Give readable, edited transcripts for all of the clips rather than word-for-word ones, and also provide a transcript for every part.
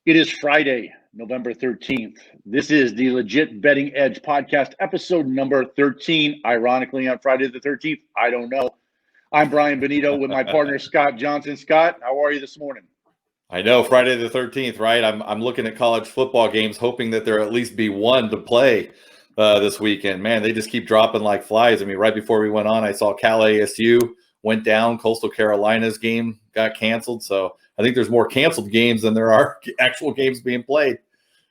It is Friday, November 13th. This is the Legit Betting Edge podcast, episode number 13. Ironically, on Friday the 13th, I don't know. I'm Brian Benito with my partner, Scott Johnson. Scott, how are you this morning? I know, Friday the 13th, right? I'm looking at college football games, hoping that there at least be one to play this weekend. Man, they just keep dropping like flies. I mean, right before we went on, I saw Cal ASU went down. Coastal Carolina's game got canceled. So I think there's more canceled games than there are actual games being played.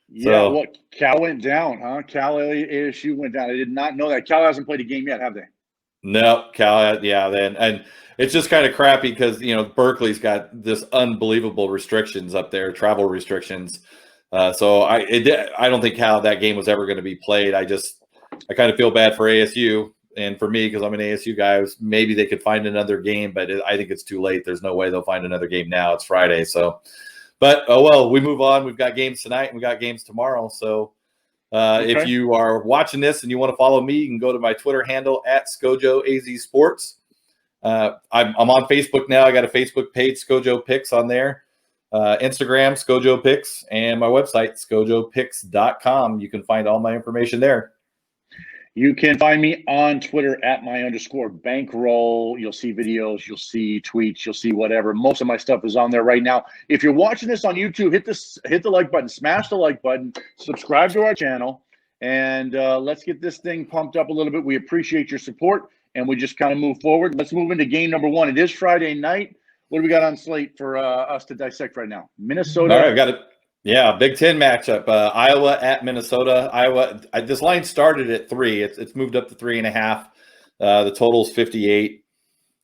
Yeah, well, Cal went down, huh? Cal ASU went down. I did not know that. Cal hasn't played a game yet, have they? No, Cal, yeah, and it's just kind of crappy because Berkeley's got this unbelievable restrictions up there, travel restrictions. So I don't think that game was ever going to be played. I kind of feel bad for ASU and for me because I'm an ASU guy. Maybe they could find another game, but I think it's too late. There's no way they'll find another game now. It's Friday, so. But oh well, we move on. We've got games tonight and we got games tomorrow. So. Okay. If you are watching this and you want to follow me, you can go to my Twitter handle at ScojoAZSports. I'm on Facebook now. I got a Facebook page, Scojo Picks, on there. Instagram, Scojo Picks, and my website, scojopicks.com. You can find all my information there. You can find me on Twitter at @my_bankroll. You'll see videos, you'll see tweets, you'll see whatever. Most of my stuff is on there right now. If you're watching this on YouTube, hit the like button, smash the like button, subscribe to our channel, and let's get this thing pumped up a little bit. We appreciate your support, and we just kind of move forward. Let's move into game number one. It is Friday night. What do we got on slate for us to dissect right now? Minnesota. All right, I've got it. Yeah, Big Ten matchup. Iowa at Minnesota. This line started at 3. It's moved up to 3.5. The total's 58.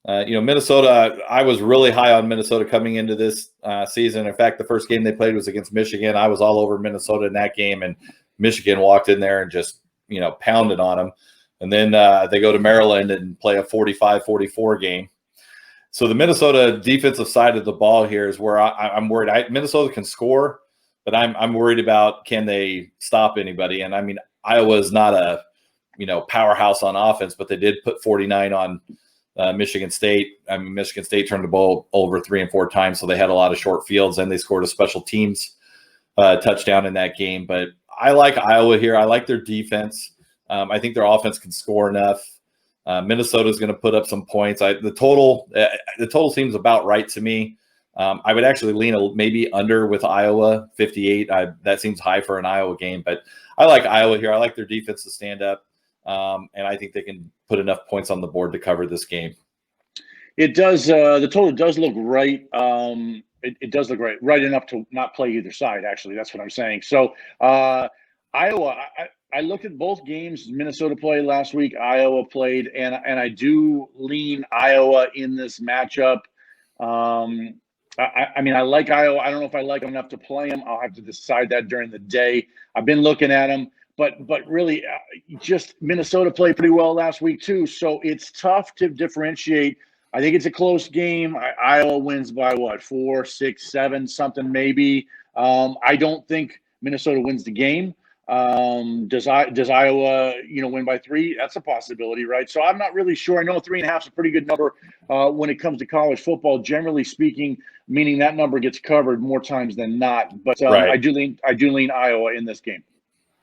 Minnesota. I was really high on Minnesota coming into this season. In fact, the first game they played was against Michigan. I was all over Minnesota in that game, and Michigan walked in there and just pounded on them. And then they go to Maryland and play a 45-44 game. So the Minnesota defensive side of the ball here is where I'm worried. Minnesota can score. But I'm worried about, can they stop anybody? And I mean, Iowa's not a powerhouse on offense, but they did put 49 on Michigan State. I mean, Michigan State turned the ball over 3 and 4 times, so they had a lot of short fields, and they scored a special teams touchdown in that game. But I like Iowa here. I like their defense. I think their offense can score enough. Minnesota's going to put up some points. The total seems about right to me. I would actually lean maybe under with Iowa, 58. That seems high for an Iowa game, but I like Iowa here. I like their defense to stand up, and I think they can put enough points on the board to cover this game. It does. The total does look right. It does look right enough to not play either side. Actually, that's what I'm saying. So Iowa. I looked at both games. Minnesota played last week. Iowa played, and I do lean Iowa in this matchup. I mean, I like Iowa. I don't know if I like them enough to play them. I'll have to decide that during the day. I've been looking at them, but really, just Minnesota played pretty well last week too. So it's tough to differentiate. I think it's a close game. Iowa wins by what, 4, 6, 7, something maybe. I don't think Minnesota wins the game. Does Iowa, win by 3? That's a possibility, right? So I'm not really sure. I know 3.5 is a pretty good number when it comes to college football, generally speaking, meaning that number gets covered more times than not. But right. I do lean Iowa in this game.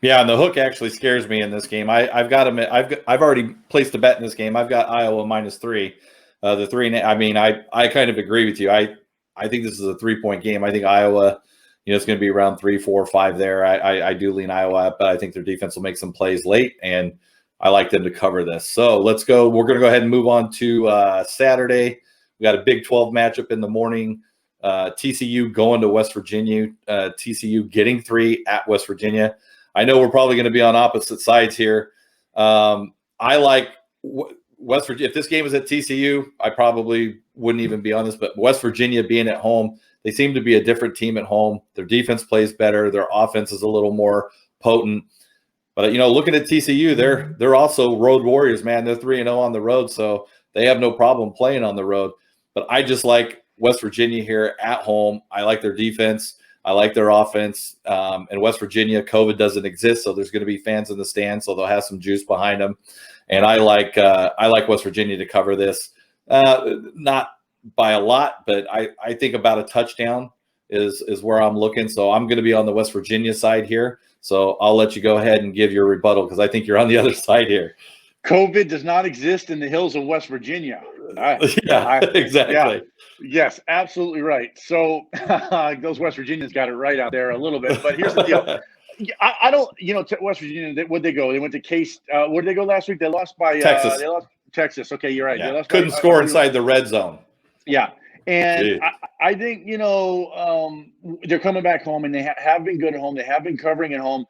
Yeah, and the hook actually scares me in this game. I've already placed a bet in this game. I've got Iowa -3. The 3. I mean, I kind of agree with you. I think this is a 3-point game. I think Iowa. It's going to be around 3, 4, 5 there. I do lean Iowa, but I think their defense will make some plays late, and I like them to cover this. So let's go. We're going to go ahead and move on to Saturday. We got a Big 12 matchup in the morning. TCU going to West Virginia. TCU getting 3 at West Virginia. I know we're probably going to be on opposite sides here. I like West Virginia. If this game was at TCU, I probably wouldn't even be on this, but West Virginia being at home, they seem to be a different team at home. Their defense plays better. Their offense is a little more potent. But, looking at TCU, they're also road warriors, man. They're 3-0 on the road, so they have no problem playing on the road. But I just like West Virginia here at home. I like their defense. I like their offense. And West Virginia, COVID doesn't exist, so there's going to be fans in the stands, so they'll have some juice behind them. And I like West Virginia to cover this. Not by a lot, but I think about a touchdown. is where I'm looking. So I'm going to be on the West Virginia side here. So I'll let you go ahead and give your rebuttal because I think you're on the other side here. COVID does not exist in the hills of West Virginia. Exactly. Yeah, yes, absolutely right. So those West Virginians got it right out there a little bit. But here's the deal. I don't, West Virginia, where'd they go? They went to Case. Where did they go last week? They lost by Texas. They lost Texas. Okay, you're right. Yeah. They lost Couldn't score inside the red zone. Yeah. And I think, they're coming back home, and they have been good at home. They have been covering at home.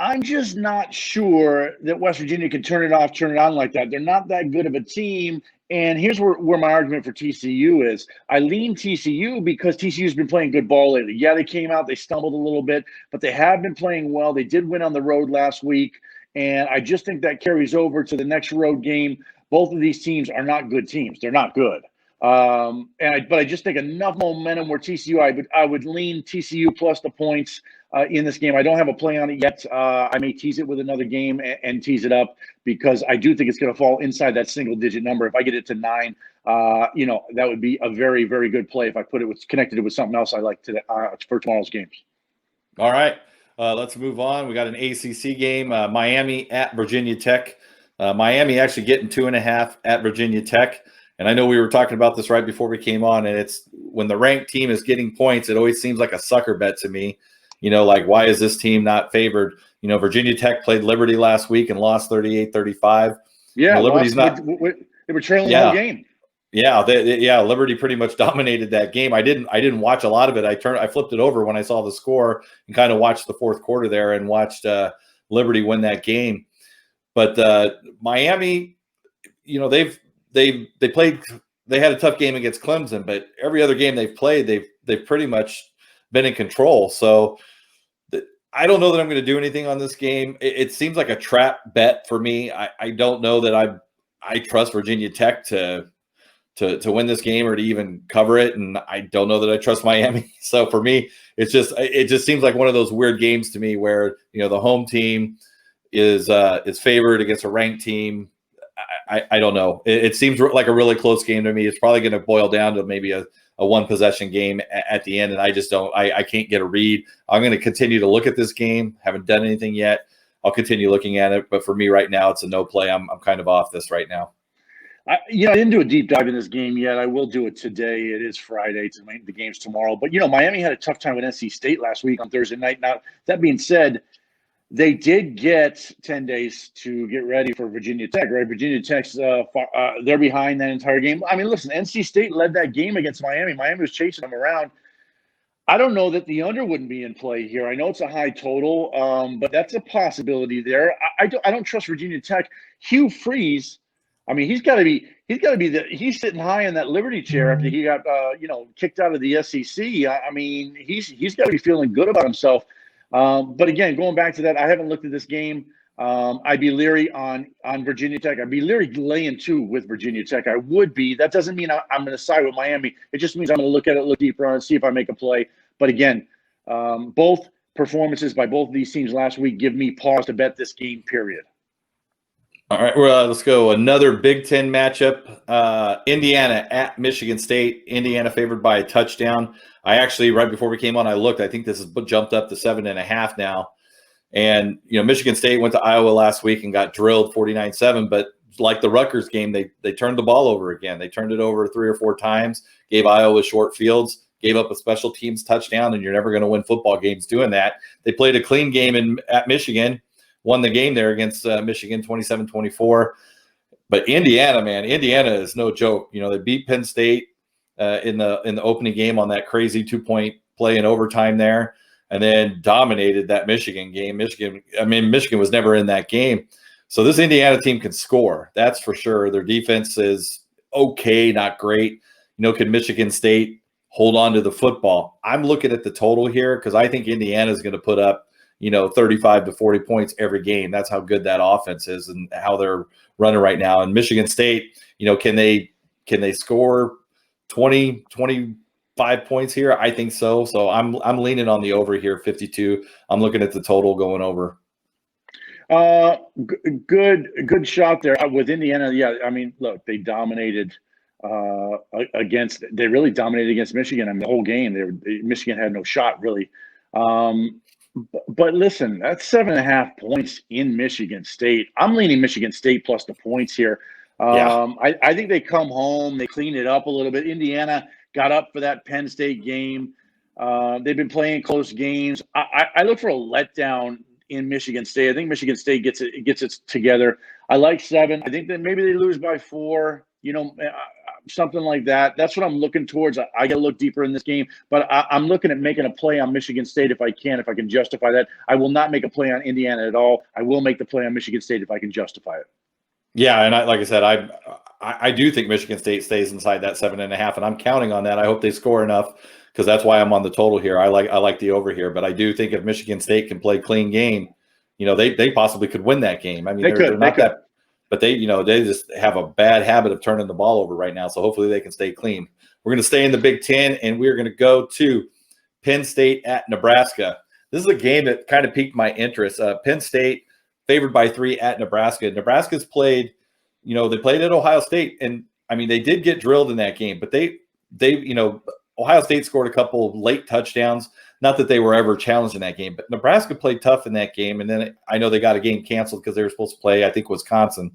I'm just not sure that West Virginia can turn it off, turn it on like that. They're not that good of a team. And here's where my argument for TCU is. I lean TCU because TCU's been playing good ball lately. Yeah, they came out, they stumbled a little bit, but they have been playing well. They did win on the road last week, and I just think that carries over to the next road game. Both of these teams are not good teams. They're not good. But I just think enough momentum where TCU, I would lean TCU plus the points in this game. I don't have a play on it yet. I may tease it with another game and tease it up because I do think it's going to fall inside that single-digit number. If I get it to 9, that would be a very, very good play if I connected it with something else I like for tomorrow's games. All right, let's move on. We got an ACC game, Miami at Virginia Tech. Miami actually getting 2.5 at Virginia Tech. And I know we were talking about this right before we came on, and it's when the ranked team is getting points, it always seems like a sucker bet to me. Like, why is this team not favored? Virginia Tech played Liberty last week and lost 38-35. Yeah, Liberty's they were trailing the whole game. Yeah, Liberty pretty much dominated that game. I didn't watch a lot of it. I flipped it over when I saw the score and kind of watched the fourth quarter there and watched Liberty win that game. But Miami, they had a tough game against Clemson, but every other game they've played, they've pretty much been in control. So I don't know that I'm going to do anything on this game. It seems like a trap bet for me. I don't know that I trust Virginia Tech to win this game or to even cover it, and I don't know that I trust Miami. So for me, it just seems like one of those weird games to me where the home team is favored against a ranked team. I don't know. It seems like a really close game to me. It's probably going to boil down to maybe a one possession game at the end. And I just I can't get a read. I'm going to continue to look at this game. Haven't done anything yet. I'll continue looking at it. But for me right now, it's a no play. I'm kind of off this right now. I didn't do a deep dive in this game yet. I will do it today. It is Friday. The game's tomorrow. But, Miami had a tough time with NC State last week on Thursday night. Now, that being said, they did get 10 days to get ready for Virginia Tech, right? Virginia Tech's they're behind that entire game. I mean, listen, NC State led that game against Miami. Miami was chasing them around. I don't know that the under wouldn't be in play here. I know it's a high total, but that's a possibility there. I don't trust Virginia Tech. Hugh Freeze, I mean, he's he's sitting high in that Liberty chair after he got kicked out of the SEC. I mean, he's got to be feeling good about himself. But again, going back to that, I haven't looked at this game. I'd be leery on Virginia Tech. I'd be leery laying 2 with Virginia Tech. I would be. That doesn't mean I'm going to side with Miami. It just means I'm going to look at it, look deeper on it, see if I make a play. But again, both performances by both of these teams last week give me pause to bet this game, period. All right, let's go. Another Big Ten matchup. Indiana at Michigan State. Indiana favored by a touchdown. I actually, right before we came on, I looked. I think this has jumped up to 7.5 now. And, Michigan State went to Iowa last week and got drilled 49-7. But like the Rutgers game, they turned the ball over again. They turned it over 3 or 4 times, gave Iowa short fields, gave up a special teams touchdown, and you're never going to win football games doing that. They played a clean game at Michigan, won the game there against Michigan 27-24. But Indiana, man, Indiana is no joke. They beat Penn State in the opening game on that crazy 2-point play in overtime there, and then dominated that Michigan game. Michigan was never in that game. So this Indiana team can score. That's for sure. Their defense is okay, not great. Could Michigan State hold on to the football? I'm looking at the total here because I think Indiana is going to put up 35 to 40 points every game. That's how good that offense is and how they're running right now. And Michigan State, can they score 20, 25 points here? I think so. So I'm leaning on the over here, 52. I'm looking at the total going over. Good shot there with Indiana. Yeah, I mean, look, they dominated against. They really dominated against Michigan. I mean, the whole game, Michigan had no shot really. But listen, that's 7.5 points in Michigan State. I'm leaning Michigan State plus the points here. Yeah. I think they come home, they clean it up a little bit. Indiana got up for that Penn State game. They've been playing close games. I look for a letdown in Michigan State. I think Michigan State gets it together. I like 7. I think that maybe they lose by 4. Something like that. That's what I'm looking towards. I got to look deeper in this game, but I'm looking at making a play on Michigan State if I can justify that. I will not make a play on Indiana at all. I will make the play on Michigan State if I can justify it. Yeah, and like I said, I do think Michigan State stays inside that 7.5, and I'm counting on that. I hope they score enough because that's why I'm on the total here. I like the over here, but I do think if Michigan State can play clean game, they possibly could win that game. I mean, they're not that. But they just have a bad habit of turning the ball over right now. So hopefully they can stay clean. We're going to stay in the Big Ten, and we're going to go to Penn State at Nebraska. This is a game that kind of piqued my interest. Penn State favored by 3 at Nebraska. Nebraska's played, they played at Ohio State, and I mean they did get drilled in that game, but they Ohio State scored a couple late touchdowns. Not that they were ever challenged in that game, but Nebraska played tough in that game. And then I know they got a game canceled because they were supposed to play, I think, Wisconsin.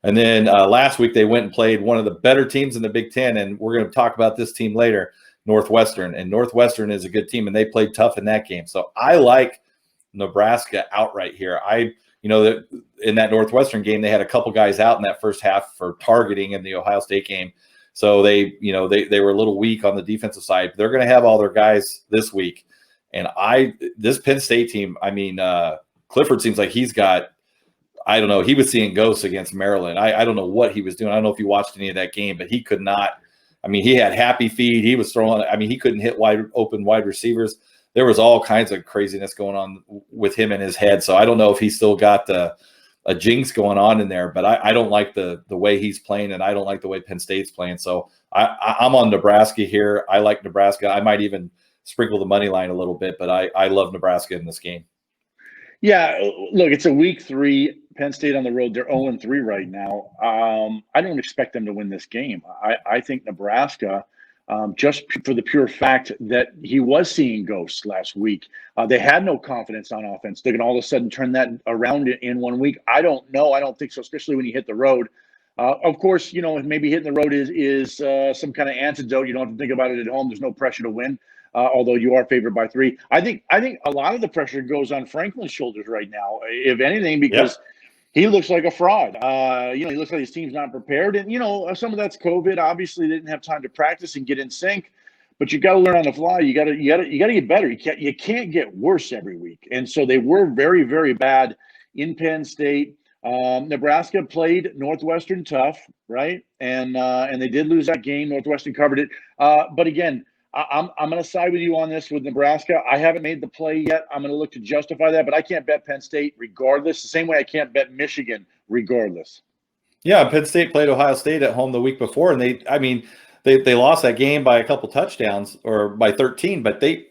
And then last week they went and played one of the better teams in the Big Ten. And we're going to talk about this team later, Northwestern. And Northwestern is a good team, and they played tough in that game. So I like Nebraska outright here. In that Northwestern game, they had a couple guys out in that first half for targeting in the Ohio State game. So they were a little weak on the defensive side. They're going to have all their guys this week. And this Penn State team, I mean, Clifford seems like he's got, I don't know, he was seeing ghosts against Maryland. I don't know what he was doing. I don't know if you watched any of that game, but he could not. I mean, he had happy feet. He was throwing. I mean, he couldn't hit wide receivers. There was all kinds of craziness going on with him in his head. So I don't know if he's still got a jinx going on in there, but I don't like the way he's playing, and I don't like the way Penn State's playing. So I'm on Nebraska here. I like Nebraska. I might even sprinkle the money line a little bit, but I love Nebraska in this game. Yeah, look, it's a week 3. Penn State on the road. They're 0-3 right now. I don't expect them to win this game. I think Nebraska, just for the pure fact that he was seeing ghosts last week. They had no confidence on offense. They're going to all of a sudden turn that around in 1 week. I don't know. I don't think so, especially when you hit the road. Of course, maybe hitting the road is some kind of antidote. You don't have to think about it at home. There's no pressure to win. Although you are favored by 3. I think a lot of the pressure goes on Franklin's shoulders right now, if anything, because he looks like a fraud. He looks like his team's not prepared. And, some of that's COVID. Obviously, they didn't have time to practice and get in sync. But you got to learn on the fly. You got to get better. You can't get worse every week. And so they were very, very bad in Penn State. Nebraska played Northwestern tough, right? And they did lose that game. Northwestern covered it. But again, I'm going to side with you on this with Nebraska. I haven't made the play yet. I'm going to look to justify that, but I can't bet Penn State regardless. The same way I can't bet Michigan regardless. Yeah, Penn State played Ohio State at home the week before, and they lost that game by a couple touchdowns or by 13, but they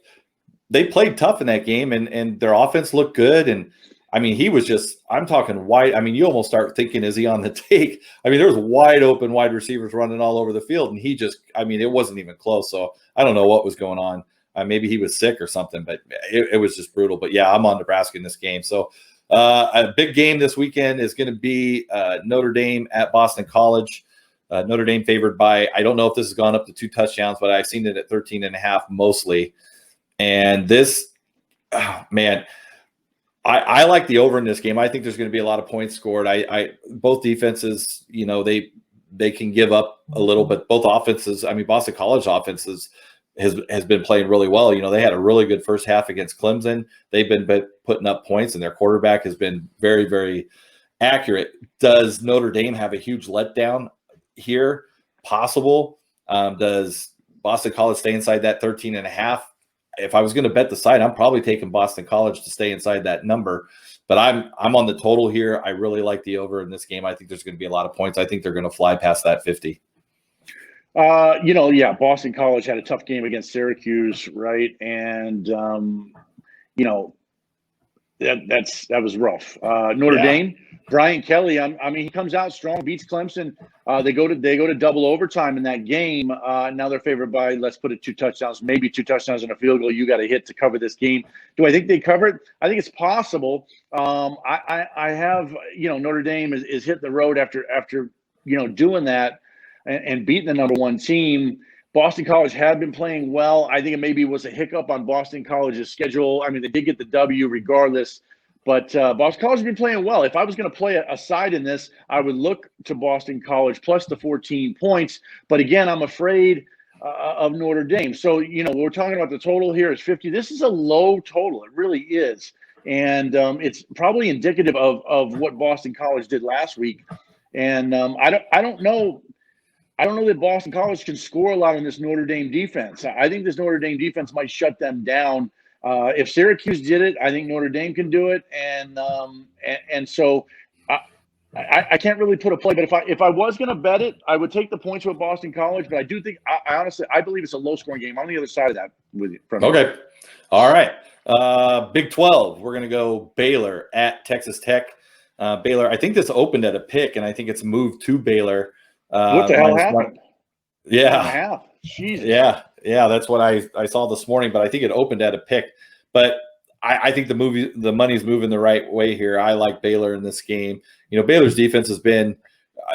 played tough in that game, and their offense looked good. And I mean, he was just, I'm talking wide. I mean, you almost start thinking, is he on the take? I mean, there was wide open wide receivers running all over the field, and he just, I mean, it wasn't even close. So I don't know what was going on. Maybe he was sick or something, but it was just brutal. But yeah, I'm on Nebraska in this game. So a big game this weekend is going to be Notre Dame at Boston College. Notre Dame favored by, I don't know if this has gone up to 2 touchdowns, but I've seen it at 13.5 mostly. And this, man, I like the over in this game. I think there's going to be a lot of points scored. Both defenses, they can give up a little, but both offenses, I mean, Boston College offenses has been playing really well. They had a really good first half against Clemson. They've been putting up points, and their quarterback has been very, very accurate. Does Notre Dame have a huge letdown here? Possible. Does Boston College stay inside that 13.5? If I was going to bet the side, I'm probably taking Boston College to stay inside that number. But I'm on the total here. I really like the over in this game. I think there's going to be a lot of points. I think they're going to fly past that 50. Boston College had a tough game against Syracuse, right? And that was rough. Notre Dame, Brian Kelly. I mean, he comes out strong, beats Clemson. They go to double overtime in that game. Now they're favored by, let's put it, 2 touchdowns, maybe 2 touchdowns and a field goal. You got to hit to cover this game. Do I think they cover it? I think it's possible. I have, Notre Dame is hitting the road after doing that and beating the number 1 team. Boston College had been playing well. I think it maybe was a hiccup on Boston College's schedule. I mean, they did get the W regardless, but Boston College has been playing well. If I was going to play a side in this, I would look to Boston College plus the 14 points. But again, I'm afraid of Notre Dame. So, we're talking about the total here is 50. This is a low total. It really is. And it's probably indicative of what Boston College did last week. And I don't know. I don't know that Boston College can score a lot on this Notre Dame defense. I think this Notre Dame defense might shut them down. If Syracuse did it, I think Notre Dame can do it. And so I can't really put a play. But if I was going to bet it, I would take the points with Boston College. But I do think I honestly believe it's a low scoring game. I'm on the other side of that with you. Okay. All right. Big 12. We're going to go Baylor at Texas Tech. Baylor. I think this opened at a pick, and I think it's moved to Baylor. What the hell happened? Yeah. Jesus. Yeah. That's what I saw this morning, but I think it opened at a pick. But I think the money's moving the right way here. I like Baylor in this game. Baylor's defense has been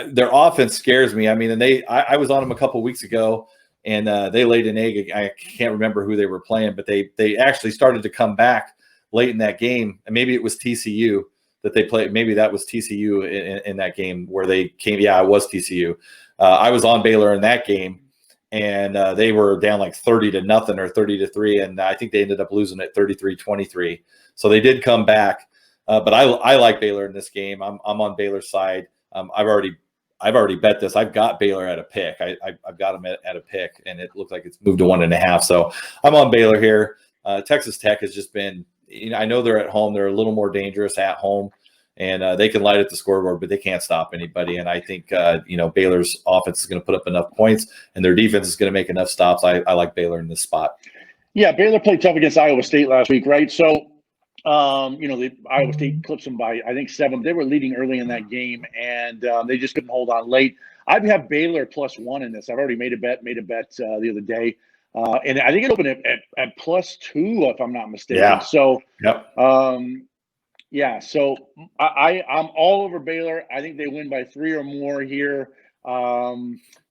their offense scares me. I mean, and I was on them a couple weeks ago, and they laid an egg. I can't remember who they were playing, but they actually started to come back late in that game, and maybe it was TCU that they played. Maybe that was TCU in that game where they came. Yeah, it was TCU. I was on Baylor in that game, and they were down like 30-0 or 30-3, and I think they ended up losing it 33-23. So they did come back, but I like Baylor in this game. I'm on Baylor's side. I've already bet this. I've got Baylor at a pick. I've got them at a pick, and it looks like it's moved to 1.5. So I'm on Baylor here. Texas Tech has just been. I know they're at home. They're a little more dangerous at home, and they can light up the scoreboard, but they can't stop anybody. And I think, Baylor's offense is going to put up enough points, and their defense is going to make enough stops. I like Baylor in this spot. Yeah, Baylor played tough against Iowa State last week, right? So, the Iowa State clips them by, I think, 7. They were leading early in that game, and they just couldn't hold on late. I have Baylor +1 in this. I've already made a bet the other day. And I think it opened at +2, if I'm not mistaken. Yeah. So, yep. So I'm all over Baylor. I think they win by 3 or more here.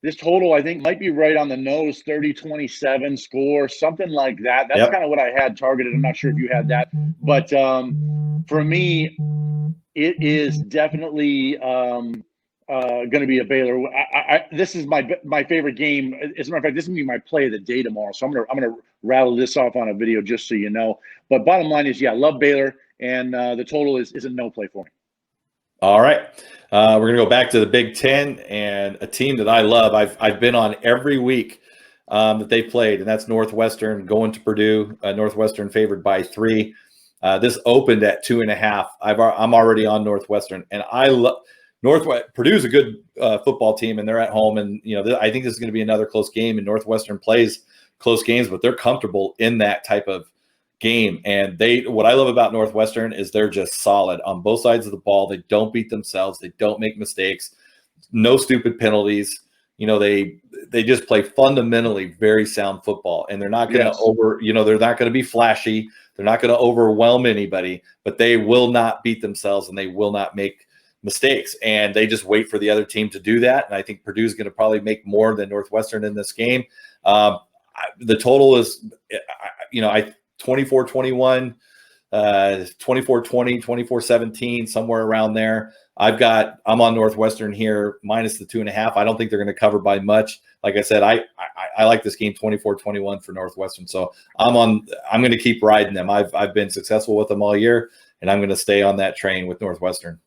This total, I think, might be right on the nose, 30-27 score, something like that. That's kind of what I had targeted. I'm not sure if you had that. But for me, it is definitely going to be a Baylor. This is my favorite game. As a matter of fact, this is going to be my play of the day tomorrow. So I'm gonna rattle this off on a video just so you know. But bottom line is, love Baylor, and the total is a no play for me. All right, we're gonna go back to the Big Ten and a team that I love. I've been on every week that they played, and that's Northwestern going to Purdue. Northwestern favored by 3. This opened at 2.5. I'm already on Northwestern, and I love. Purdue's a good football team, and they're at home. And I think this is going to be another close game. And Northwestern plays close games, but they're comfortable in that type of game. And what I love about Northwestern is they're just solid on both sides of the ball. They don't beat themselves. They don't make mistakes. No stupid penalties. They just play fundamentally very sound football, and they're not going to they're not going to be flashy. They're not going to overwhelm anybody, but they will not beat themselves, and they will not make mistakes, and they just wait for the other team to do that. And I think Purdue's going to probably make more than Northwestern in this game. The total is, 24-21, 24-20, 24-17, somewhere around there. I'm on Northwestern here minus the 2.5. I don't think they're going to cover by much. Like I said, I like this game 24-21 for Northwestern. So I'm going to keep riding them. I've been successful with them all year, and I'm going to stay on that train with Northwestern.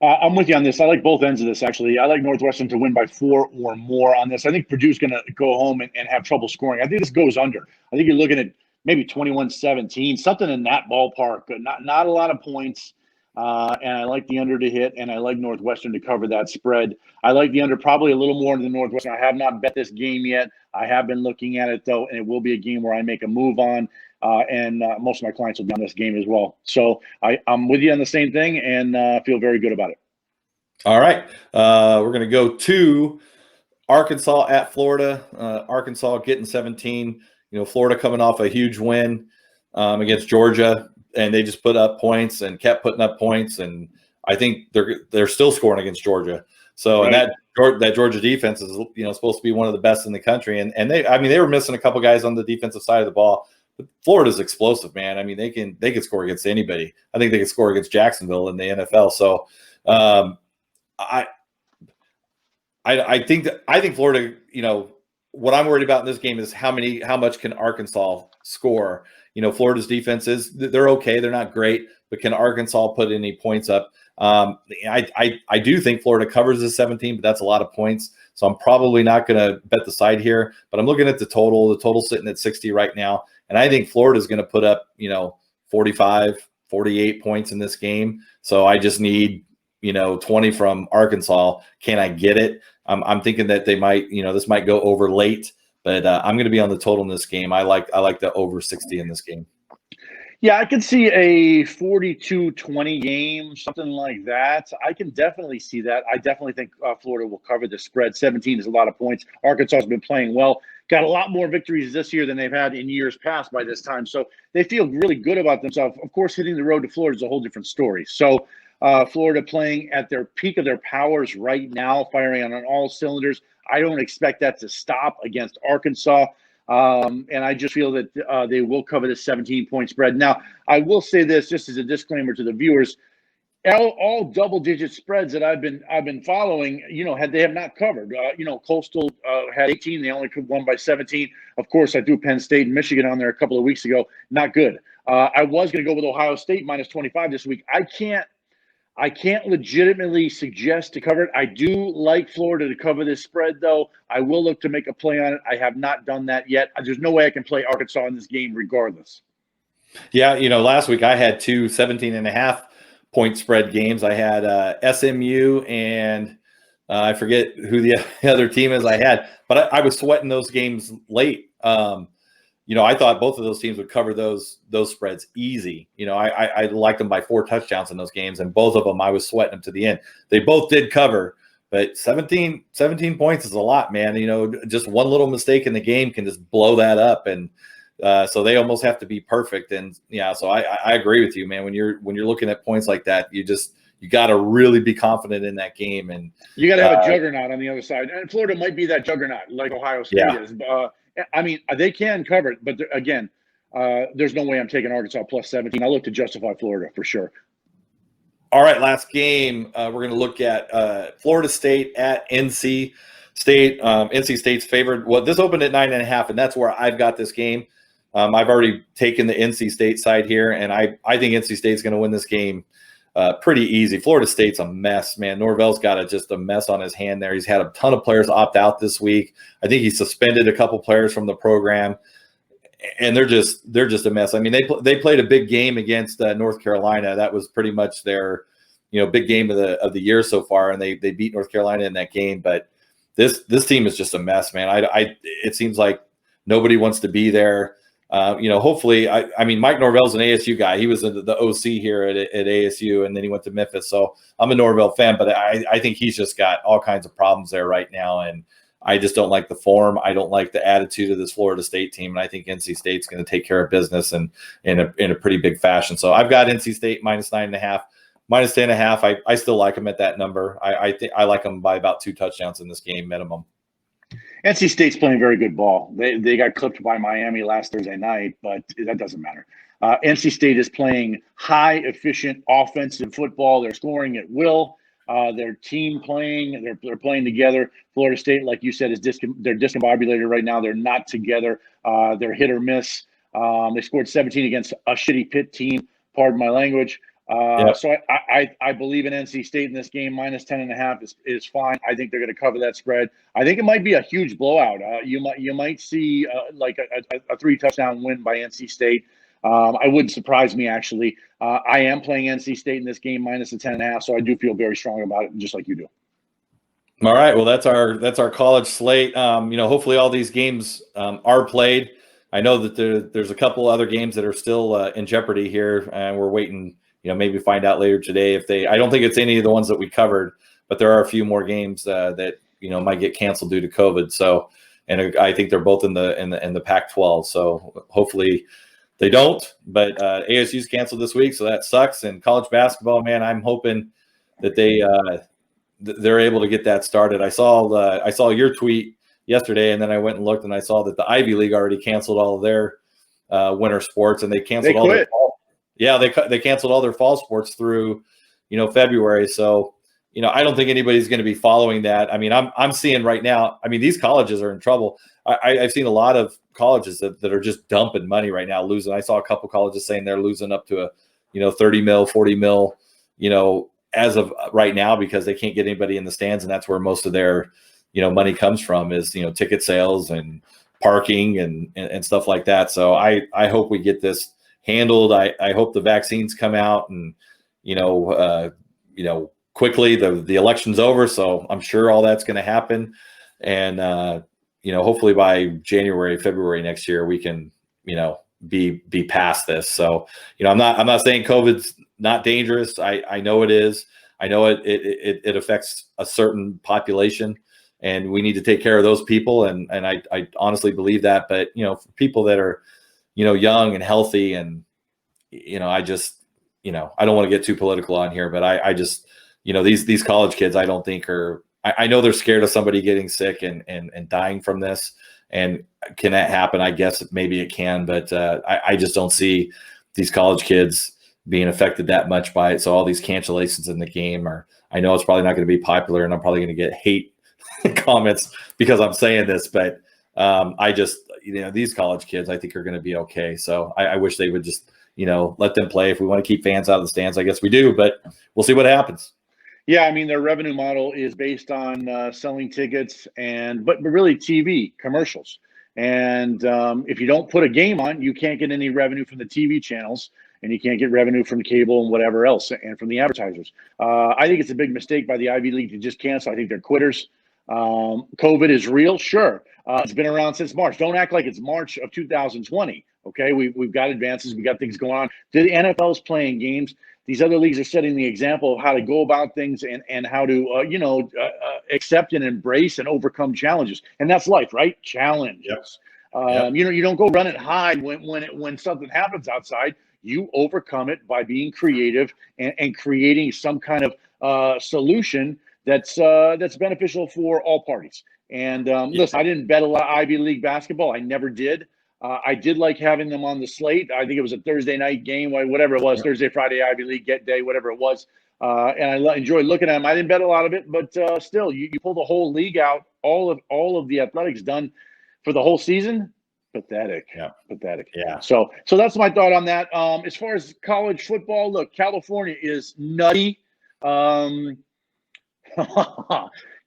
I'm with you on this. I like both ends of this, actually. I like Northwestern to win by 4 or more on this. I think Purdue's going to go home and have trouble scoring. I think this goes under. I think you're looking at maybe 21-17, something in that ballpark, but not a lot of points. And I like the under to hit, and I like Northwestern to cover that spread. I like the under probably a little more than Northwestern. I have not bet this game yet. I have been looking at it, though, and it will be a game where I make a move on. and most of my clients will be on this game as well. So I'm with you on the same thing, and feel very good about it. All right. We're going to go to Arkansas at Florida. Arkansas getting 17. Florida coming off a huge win against Georgia, and they just put up points and kept putting up points. And I think they're still scoring against Georgia. So Right. And that Georgia defense is supposed to be one of the best in the country. And they were missing a couple guys on the defensive side of the ball. But Florida's explosive, man. I mean, they can score against anybody. I think they can score against Jacksonville in the NFL. So I think Florida, what I'm worried about in this game is how much can Arkansas score? Florida's defense they're okay. They're not great, but can Arkansas put any points up? I do think Florida covers the 17, but that's a lot of points. So I'm probably not going to bet the side here, but I'm looking at the total. The total's sitting at 60 right now. And I think Florida's going to put up, 45, 48 points in this game. So I just need, 20 from Arkansas. Can I get it? I'm thinking that they might, this might go over late, but I'm going to be on the total in this game. I like the over 60 in this game. Yeah, I could see a 42-20 game, something like that. I can definitely see that. I definitely think Florida will cover the spread. 17 is a lot of points. Arkansas has been playing well. Got a lot more victories this year than they've had in years past by this time. So they feel really good about themselves. Of course, hitting the road to Florida is a whole different story. So Florida playing at their peak of their powers right now, firing on all cylinders. I don't expect that to stop against Arkansas. And I just feel that they will cover the 17-point spread. Now, I will say this, just as a disclaimer to the viewers, all double-digit spreads that I've been following, they have not covered. Coastal had 18; they only won by 17. Of course, I threw Penn State and Michigan on there a couple of weeks ago. Not good. I was going to go with Ohio State minus 25 this week. I can't legitimately suggest to cover it. I do like Florida to cover this spread, though. I will look to make a play on it. I have not done that yet. There's no way I can play Arkansas in this game regardless. Yeah, last week I had two 17.5-point spread games. I had SMU and I forget who the other team is I had, but I was sweating those games late. I thought both of those teams would cover those spreads easy. I liked them by 4 touchdowns in those games, and both of them I was sweating them to the end. They both did cover, but 17 points is a lot, man. Just one little mistake in the game can just blow that up, and so they almost have to be perfect. And yeah, so I agree with you, man. When you're looking at points like that, you got to really be confident in that game, and you got to have a juggernaut on the other side. And Florida might be that juggernaut, like Ohio State is. I mean, they can cover it, but again, there's no way I'm taking Arkansas plus 17. I'll look to justify Florida for sure. All right, last game. We're going to look at Florida State at NC State. NC State's favored. Well, this opened at 9.5, and that's where I've got this game. I've already taken the NC State side here, and I think NC State's going to win this game pretty easy. Florida State's a mess, man. Norvell's got just a mess on his hand there. He's had a ton of players opt out this week. I think he suspended a couple players from the program, and they're just a mess. I mean, they played a big game against North Carolina. That was pretty much their big game of the year so far, and they beat North Carolina in that game. But this team is just a mess, man. It seems like nobody wants to be there. Hopefully, I mean, Mike Norvell's an ASU guy. He was the OC here at ASU, and then he went to Memphis. So I'm a Norvell fan, but I think he's just got all kinds of problems there right now. And I just don't like the form. I don't like the attitude of this Florida State team. And I think NC State's going to take care of business in a pretty big fashion. So I've got NC State minus 9.5, minus 10.5. I still like them at that number. I think I like them by about 2 touchdowns in this game minimum. NC State's playing very good ball. They got clipped by Miami last Thursday night, but that doesn't matter. NC State is playing high, efficient offensive football. They're scoring at will. Their team playing. They're playing together. Florida State, like you said, they're discombobulated right now. They're not together. They're hit or miss. They scored 17 against a shitty Pitt team. Pardon my language. Yep. So I believe in NC State in this game. Minus 10.5 is fine. I think they're going to cover that spread. I think it might be a huge blowout. You might see like a 3-touchdown win by NC State. I wouldn't surprise me, actually. I am playing NC State in this game minus the 10.5, so I do feel very strong about it, just like you do. All right. Well, that's our college slate. Hopefully all these games are played. I know that there's a couple other games that are still in jeopardy here, and we're waiting. Maybe find out later today if they. I don't think it's any of the ones that we covered, but there are a few more games that might get canceled due to COVID. So, and I think they're both in the Pac-12. So hopefully they don't. But ASU's canceled this week, so that sucks. And college basketball, man, I'm hoping that they're able to get that started. I saw your tweet yesterday, and then I went and looked, and I saw that the Ivy League already canceled all of their winter sports, and they canceled all their fall. Yeah, they canceled all their fall sports through, February. So, I don't think anybody's going to be following that. I mean, I'm seeing right now. I mean, these colleges are in trouble. I've seen a lot of colleges that are just dumping money right now, losing. I saw a couple colleges saying they're losing up to a 30 mil, 40 mil, as of right now, because they can't get anybody in the stands, and that's where most of their money comes from is, ticket sales and parking and stuff like that. So I hope we get this handled. I hope the vaccines come out and, quickly. The election's over. So I'm sure all that's going to happen. And, hopefully by January, February next year, we can, be past this. So, I'm not saying COVID's not dangerous. I know it is. I know it affects a certain population, and we need to take care of those people. And I honestly believe that. But, for people that are, young and healthy, and, I just, I don't want to get too political on here, but I just, these college kids, I don't think I know they're scared of somebody getting sick and dying from this. And can that happen? I guess maybe it can, but I just don't see these college kids being affected that much by it. So all these cancellations in the game I know it's probably not going to be popular, and I'm probably going to get hate comments because I'm saying this, but I just, these college kids, I think are going to be okay. So I wish they would just, let them play. If we want to keep fans out of the stands, I guess we do, but we'll see what happens. Yeah, I mean, their revenue model is based on selling tickets but really TV commercials. And if you don't put a game on, you can't get any revenue from the TV channels, and you can't get revenue from cable and whatever else, and from the advertisers. I think it's a big mistake by the Ivy League to just cancel. I think they're quitters. COVID is real, sure. It's been around since March. Don't act like it's March of 2020. Okay, we've got advances, we got things going on. The NFL's playing games. These other leagues are setting the example of how to go about things and how to accept and embrace and overcome challenges. And that's life, right? Challenges. Yep. You don't go run and hide when something happens outside. You overcome it by being creative and creating some kind of solution that's beneficial for all parties. And listen, I didn't bet a lot of Ivy League basketball. I never did. I did like having them on the slate. I think it was a Thursday night game, whatever it was, Thursday, Friday, Ivy League get day, whatever it was. And I enjoyed looking at them. I didn't bet a lot of it, but still, you pull the whole league out, all of the athletics done for the whole season. Pathetic. Yeah. Pathetic. Yeah. So that's my thought on that. As far as college football, look, California is nutty.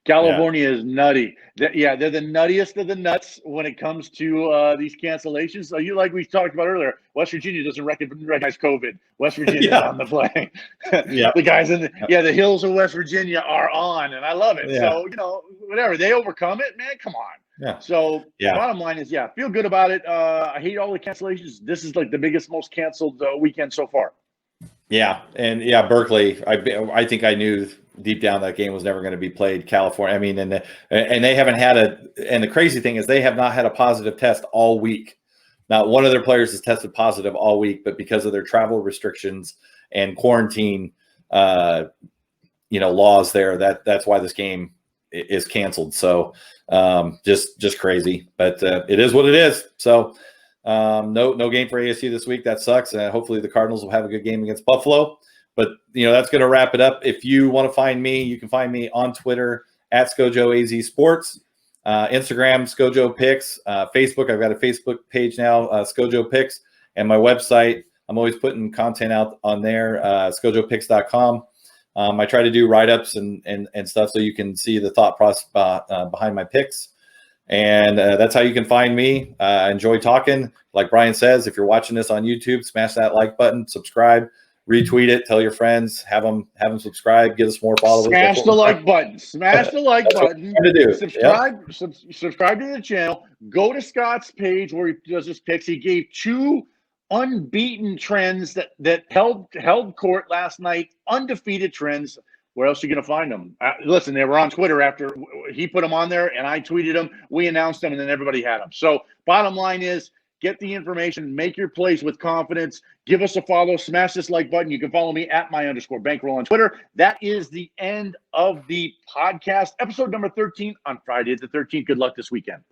California is nutty. They're the nuttiest of the nuts when it comes to these cancellations. So like we talked about earlier, West Virginia doesn't recognize COVID. West Virginia's on the play. The guys in the hills of West Virginia are on, and I love it. Yeah. So, whatever. They overcome it, man. Come on. Yeah. So bottom line is, feel good about it. I hate all the cancellations. This is like the biggest, most canceled weekend so far. Yeah. And Berkeley, I think I knew deep down that game was never going to be played. California. I mean, and they haven't had and the crazy thing is they have not had a positive test all week. Not one of their players has tested positive all week, but because of their travel restrictions and quarantine, laws there, that's why this game is canceled. So just crazy, but it is what it is. So no game for ASU this week. That sucks. Hopefully the Cardinals will have a good game against Buffalo. But, that's going to wrap it up. If you want to find me, you can find me on Twitter at ScojoAZ Sports, Instagram, Scojo Picks, Facebook. I've got a Facebook page now, Scojo Picks, and my website. I'm always putting content out on there, scojopicks.com. I try to do write-ups and stuff so you can see the thought process behind my picks. And that's how you can find me. Enjoy talking. Like Brian says, if you're watching this on YouTube, smash that like button, subscribe. retweet it, tell your friends, have them subscribe, get us more followers. Smash the like button. Smash the like button. To do. Subscribe. Subscribe to the channel. Go to Scott's page where he does his picks. He gave 2 unbeaten trends that held court last night. Undefeated trends. Where else are you going to find them? Listen, they were on Twitter after he put them on there, and I tweeted them. We announced them, and then everybody had them. So bottom line is, get the information, make your plays with confidence. Give us a follow, smash this like button. You can follow me at @my_bankroll on Twitter. That is the end of the podcast, episode number 13 on Friday the 13th. Good luck this weekend.